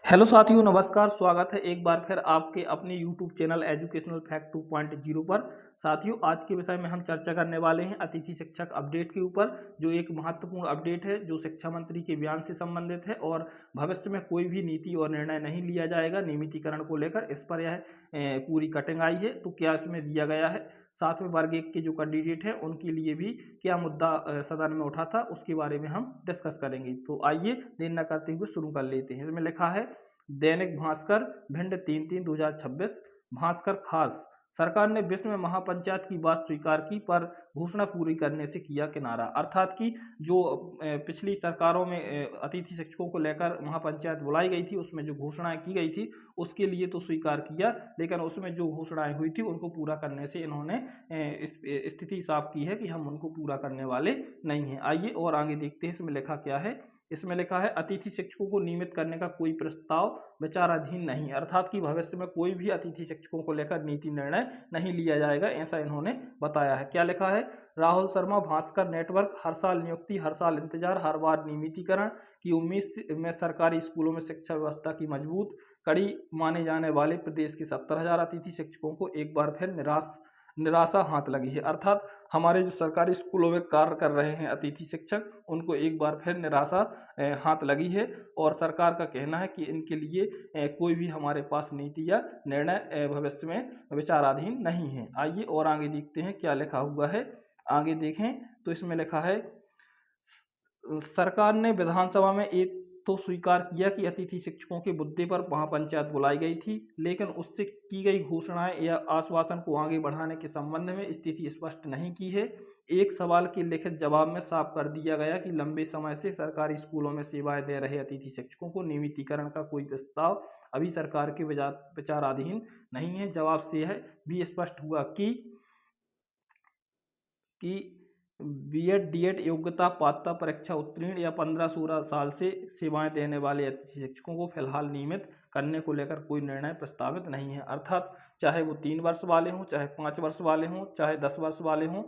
Hello साथियों, नमस्कार। स्वागत है एक बार फिर आपके अपने यूट्यूब चैनल एजुकेशनल फैक्ट 2.0 पर। साथियों, आज के विषय में हम चर्चा करने वाले हैं अतिथि शिक्षक अपडेट के ऊपर, जो एक महत्वपूर्ण अपडेट है जो शिक्षा मंत्री के बयान से संबंधित है और भविष्य में कोई भी नीति और निर्णय नहीं लिया जाएगा नियमितीकरण को लेकर। इस पर यह पूरी कटिंग आई है। तो क्या इसमें दिया गया है, साथ में वर्ग 1 के जो कैंडिडेट हैं उनके लिए भी क्या मुद्दा सदन में उठा था, उसके बारे में हम डिस्कस करेंगे। तो आइए देर न करते हुए शुरू कर लेते हैं। इसमें लिखा है दैनिक भास्कर भिंड 3/3/2026। भास्कर खास, सरकार ने विश्व में महापंचायत की बात स्वीकार की पर घोषणा पूरी करने से किया किनारा। अर्थात कि जो पिछली सरकारों में अतिथि शिक्षकों को लेकर महापंचायत बुलाई गई थी, उसमें जो घोषणाएं की गई थी उसके लिए तो स्वीकार किया, लेकिन उसमें जो घोषणाएं हुई थी उनको पूरा करने से इन्होंने इस स्थिति साफ की है कि हम उनको पूरा करने वाले नहीं हैं। आइए और आगे देखते हैं इसमें लिखा क्या है। इसमें लिखा है अतिथि शिक्षकों को नियमित करने का कोई प्रस्ताव विचाराधीन नहीं। अर्थात कि भविष्य में कोई भी अतिथि शिक्षकों को लेकर नीति निर्णय नहीं लिया जाएगा, ऐसा इन्होंने बताया है। क्या लिखा है, राहुल शर्मा भास्कर नेटवर्क, हर साल नियुक्ति हर साल इंतजार, हर बार नियमितीकरण की उम्मीद में सरकारी स्कूलों में शिक्षा व्यवस्था की मजबूत कड़ी माने जाने वाले प्रदेश के 70,000 अतिथि शिक्षकों को एक बार फिर निराशा हाथ लगी है। अर्थात हमारे जो सरकारी स्कूलों में कार्य कर रहे हैं अतिथि शिक्षक, उनको एक बार फिर निराशा हाथ लगी है और सरकार का कहना है कि इनके लिए कोई भी हमारे पास नीति या निर्णय भविष्य में विचाराधीन नहीं है। आइए और आगे देखते हैं क्या लिखा हुआ है। आगे देखें तो इसमें लिखा है सरकार ने विधानसभा में एक तो स्वीकार किया कि अतिथि शिक्षकों के मुद्दे पर महापंचायत बुलाई गई थी, लेकिन उससे की गई घोषणाएं या आश्वासन को आगे बढ़ाने के संबंध में स्थिति स्पष्ट नहीं की है। एक सवाल के लिखित जवाब में साफ कर दिया गया कि लंबे समय से सरकारी स्कूलों में सेवाएं दे रहे अतिथि शिक्षकों को नियमितीकरण का कोई प्रस्ताव अभी सरकार के विचाराधीन नहीं है। जवाब से है भी स्पष्ट हुआ कि बीएड डीएड योग्यता पात्रता परीक्षा उत्तीर्ण या 15-16 साल से सेवाएं देने वाले अतिथि शिक्षकों को फिलहाल नियमित करने को लेकर कोई निर्णय प्रस्तावित नहीं है। अर्थात चाहे वो 3 वर्ष वाले हों, चाहे 5 वर्ष वाले हों, चाहे 10 वर्ष वाले हों,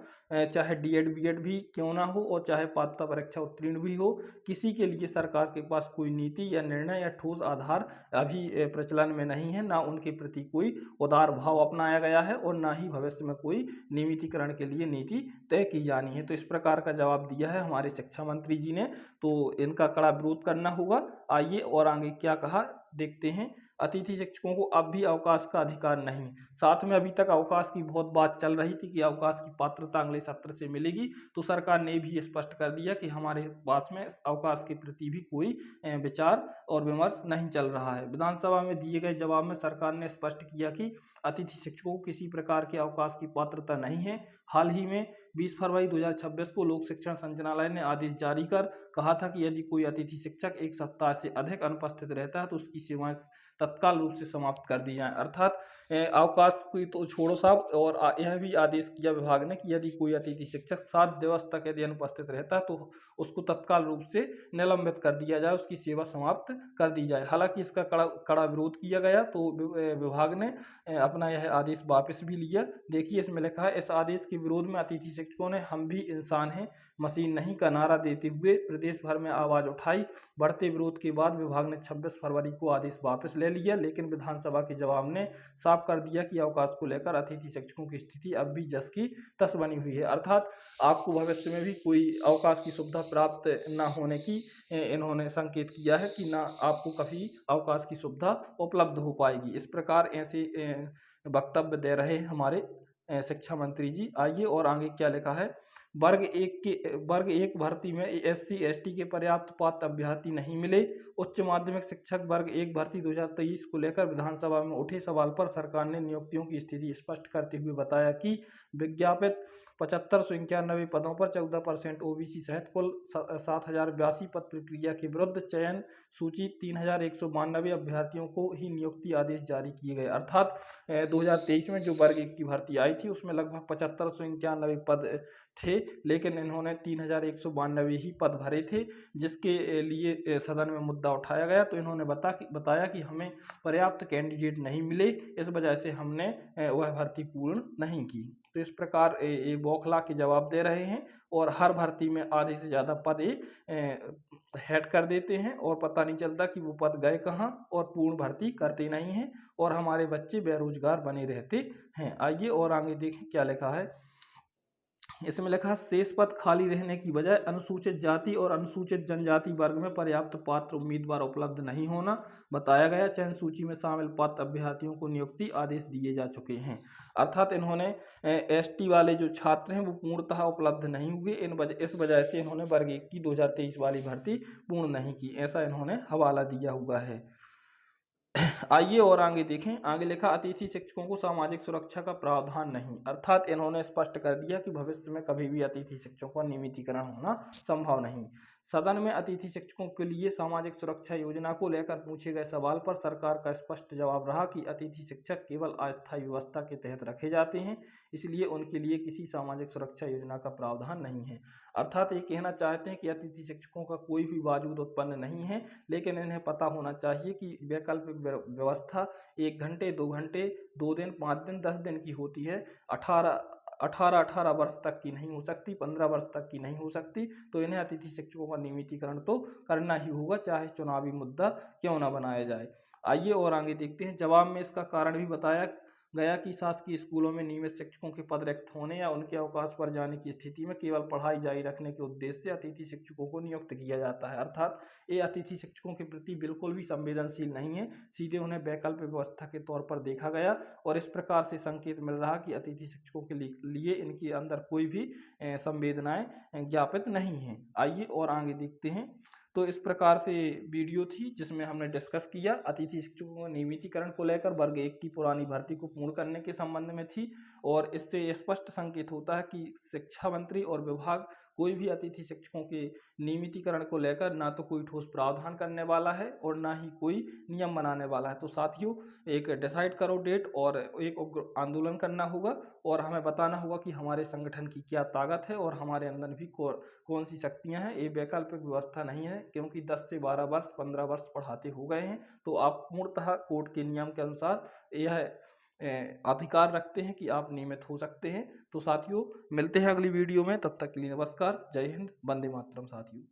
चाहे डीएड बीएड भी क्यों ना हो और चाहे पात्रता परीक्षा उत्तीर्ण भी हो, किसी के लिए सरकार के पास कोई नीति या निर्णय या ठोस आधार अभी प्रचलन में नहीं है। ना उनके प्रति कोई उदार भाव अपनाया गया है और ना ही भविष्य में कोई नियमितीकरण के लिए नीति तय की जानी है। तो इस प्रकार का जवाब दिया है हमारे शिक्षा मंत्री जी ने, तो इनका कड़ा विरोध करना होगा। आइए और आगे क्या कहा देखते हैं। अतिथि शिक्षकों को अब भी अवकाश का अधिकार नहीं। साथ में अभी तक अवकाश की बहुत बात चल रही थी कि अवकाश की पात्रता अगले सत्र से मिलेगी, तो सरकार ने भी स्पष्ट कर दिया कि हमारे पास में अवकाश के प्रति भी कोई विचार और विमर्श नहीं चल रहा है। विधानसभा में दिए गए जवाब में सरकार ने स्पष्ट किया कि अतिथि शिक्षकों को किसी प्रकार के अवकाश की पात्रता नहीं है। हाल ही में 20 फरवरी 2026 को लोक शिक्षण संचालनालय ने आदेश जारी कर कहा था कि यदि कोई अतिथि शिक्षक 1 सप्ताह से अधिक अनुपस्थित रहता है तो उसकी सेवाएं तत्काल रूप से समाप्त कर दी जाएं। अर्थात अवकाश की तो छोड़ो साहब, और यह भी आदेश किया विभाग ने कि यदि कोई अतिथि शिक्षक 7 दिवस तक यदि अनुपस्थित रहता है तो उसको तत्काल रूप से निलंबित कर दिया जाए, उसकी सेवा समाप्त कर दी जाए। हालांकि इसका कड़ा विरोध किया गया तो विभाग ने अपना यह आदेश वापस भी लिया। देखिए इसमें लिखा है, इस आदेश के विरोध में अतिथि शिक्षकों ने हम भी इंसान हैं मशीन नहीं का नारा देते हुए प्रदेश भर में आवाज उठाई। बढ़ते विरोध के बाद विभाग ने 26 फरवरी को आदेश वापस ले लिया, लेकिन विधानसभा के जवाब ने साफ कर दिया कि अवकाश को लेकर अतिथि शिक्षकों की स्थिति अब भी जस की तस बनी हुई है। अर्थात आपको भविष्य में भी कोई अवकाश की सुविधा प्राप्त न होने की इन्होंने संकेत किया है कि ना आपको कभी अवकाश की सुविधा उपलब्ध हो पाएगी। इस प्रकार ऐसे वक्तव्य दे रहे हैं हमारे शिक्षा मंत्री जी। आइए और आगे क्या लिखा है। वर्ग एक भर्ती में एससी एसटी के पर्याप्त पात्र अभ्यर्थी नहीं मिले। उच्च माध्यमिक शिक्षक वर्ग 1 भर्ती 2023 को लेकर विधानसभा में उठे सवाल पर सरकार ने नियुक्तियों की स्थिति स्पष्ट करते हुए बताया कि विज्ञापित 7591 पदों पर 14% ओबीसी सहित कुल 7082 पद प्रक्रिया के विरुद्ध चयन सूची 3192 अभ्यर्थियों को ही नियुक्ति आदेश जारी किए गए। अर्थात 2023 में जो वर्ग 1 की भर्ती आई थी उसमें लगभग 7591 पद थे, लेकिन इन्होंने 3192 ही पद भरे थे, जिसके लिए सदन में मुद्दा उठाया गया। तो इन्होंने बताया कि हमें पर्याप्त कैंडिडेट नहीं मिले, इस वजह से हमने वह भर्ती पूर्ण नहीं की। तो इस प्रकार ये बौखला के जवाब दे रहे हैं और हर भर्ती में आधे से ज़्यादा पद हेड कर देते हैं और पता नहीं चलता कि वो पद गए कहाँ और पूर्ण भर्ती करते नहीं हैं और हमारे बच्चे बेरोजगार बने रहते हैं। आइए और आगे देखें क्या लिखा है। इसमें लिखा है शेष पद खाली रहने की बजाय अनुसूचित जाति और अनुसूचित जनजाति वर्ग में पर्याप्त पात्र उम्मीदवार उपलब्ध नहीं होना बताया गया। चयन सूची में शामिल पात्र अभ्यर्थियों को नियुक्ति आदेश दिए जा चुके हैं। अर्थात इन्होंने एसटी वाले जो छात्र हैं वो पूर्णतः उपलब्ध नहीं हुए, इस वजह से इन्होंने वर्ग 1 की 2023 वाली भर्ती पूर्ण नहीं की, ऐसा इन्होंने हवाला दिया हुआ है। आइए और आगे देखें। आगे लिखा अतिथि शिक्षकों को सामाजिक सुरक्षा का प्रावधान नहीं। अर्थात इन्होंने स्पष्ट कर दिया कि भविष्य में कभी भी अतिथि शिक्षकों का नियमितीकरण होना संभव नहीं। सदन में अतिथि शिक्षकों के लिए सामाजिक सुरक्षा योजना को लेकर पूछे गए सवाल पर सरकार का स्पष्ट जवाब रहा कि अतिथि शिक्षक केवल अस्थायी व्यवस्था के तहत रखे जाते हैं, इसलिए उनके लिए किसी सामाजिक सुरक्षा योजना का प्रावधान नहीं है। अर्थात ये कहना चाहते हैं कि अतिथि शिक्षकों का कोई भी वजूद उत्पन्न नहीं है, लेकिन इन्हें पता होना चाहिए कि वैकल्पिक व्यवस्था 1 घंटे 2 घंटे 2 दिन 5 दिन 10 दिन की होती है, 18 वर्ष तक की नहीं हो सकती, 15 वर्ष तक की नहीं हो सकती। तो इन्हें अतिथि शिक्षकों का नियमितीकरण तो करना ही होगा, चाहे चुनावी मुद्दा क्यों ना बनाया जाए। आइए और आगे देखते हैं। जवाब में इसका कारण भी बताया गया कि शासकीय स्कूलों में नियमित शिक्षकों के पद रिक्त होने या उनके अवकाश पर जाने की स्थिति में केवल पढ़ाई जारी रखने के उद्देश्य से अतिथि शिक्षकों को नियुक्त किया जाता है। अर्थात ये अतिथि शिक्षकों के प्रति बिल्कुल भी संवेदनशील नहीं है, सीधे उन्हें वैकल्पिक व्यवस्था के तौर पर देखा गया और इस प्रकार से संकेत मिल रहा कि अतिथि शिक्षकों के लिए इनके अंदर कोई भी संवेदनाएं ज्ञापित नहीं है। आइए और आगे देखते हैं। तो इस प्रकार से वीडियो थी जिसमें हमने डिस्कस किया अतिथि शिक्षकों का नियमितीकरण को लेकर, वर्ग 1 की पुरानी भर्ती को पूर्ण करने के संबंध में थी और इससे स्पष्ट संकेत होता है कि शिक्षा मंत्री और विभाग कोई भी अतिथि शिक्षकों के नियमितीकरण को लेकर ना तो कोई ठोस प्रावधान करने वाला है और ना ही कोई नियम बनाने वाला है। तो साथियों, एक डिसाइड करो डेट और एक उग्र आंदोलन करना होगा और हमें बताना होगा कि हमारे संगठन की क्या ताकत है और हमारे अंदर भी कौन सी शक्तियां हैं। ये वैकल्पिक व्यवस्था नहीं है, क्योंकि 10 से 12 वर्ष 15 वर्ष पढ़ाते हो गए हैं, तो आप पूर्णतः कोर्ट के नियम के अनुसार यह अधिकार रखते हैं कि आप नियमित हो सकते हैं। तो साथियों, मिलते हैं अगली वीडियो में, तब तक के लिए नमस्कार, जय हिंद, वंदे मातरम साथियों।